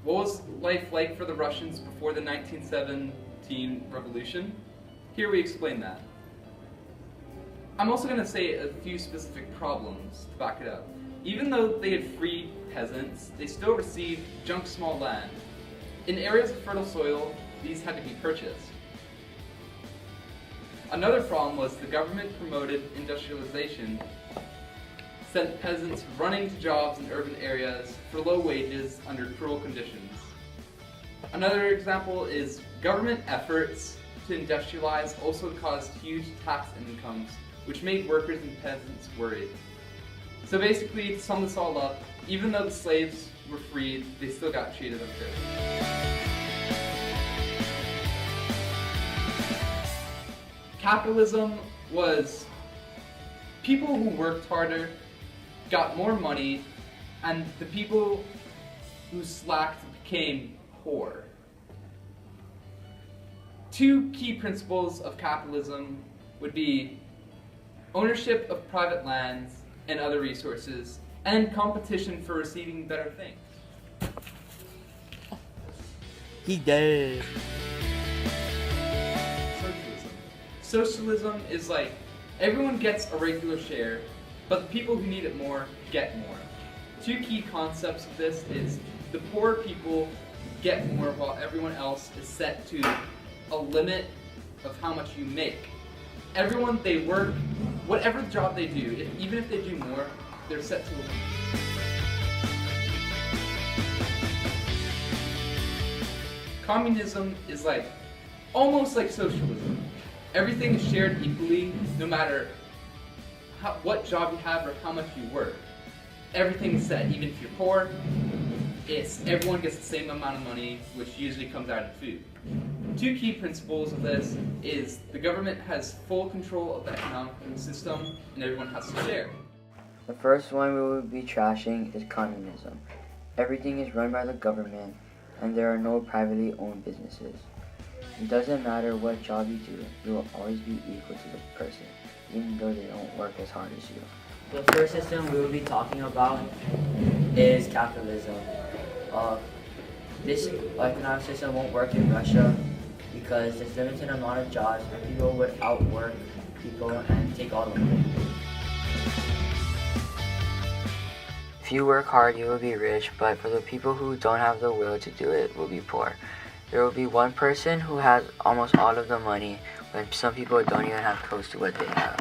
What was life like for the Russians before the 1917 revolution? Here we explain that. I'm also going to say a few specific problems to back it up. Even though they had freed peasants, they still received junk small land. In areas of fertile soil, these had to be purchased. Another problem was the government promoted industrialization, sent peasants running to jobs in urban areas for low wages under cruel conditions. Another example is government efforts to industrialize also caused huge tax incomes, which made workers and peasants worried. So basically, to sum this all up, even though the slaves were freed, they still got treated unfairly. Capitalism was people who worked harder got more money, and the people who slacked became poor. Two key principles of capitalism would be ownership of private lands and other resources, and competition for receiving better things. He dead. Socialism is like everyone gets a regular share, but the people who need it more get more. Two key concepts of this is the poor people get more while everyone else is set to a limit of how much you make. Everyone, they work, whatever job they do, even if they do more, they're set to a limit. Communism is like almost like socialism. Everything is shared equally, no matter what job you have or how much you work. Everything is set, even if you're poor. Everyone gets the same amount of money, which usually comes out of food. Two key principles of this is the government has full control of the economic system, and everyone has to share. The first one we will be trashing is communism. Everything is run by the government, and there are no privately owned businesses. It doesn't matter what job you do, you will always be equal to the person, even though they don't work as hard as you. The first system we will be talking about is capitalism. This economic system won't work in Russia because there's limited amount of jobs and people would outwork people and take all the money. If you work hard, you will be rich, but for the people who don't have the will to do it, will be poor. There will be one person who has almost all of the money, when some people don't even have close to what they have.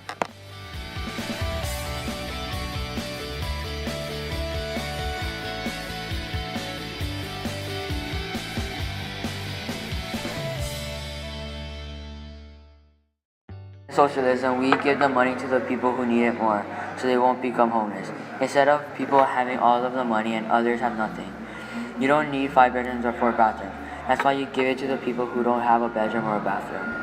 Socialism, we give the money to the people who need it more, so they won't become homeless. Instead of people having all of the money and others have nothing. You don't need 5 bedrooms or 4 bathrooms. That's why you give it to the people who don't have a bedroom or a bathroom.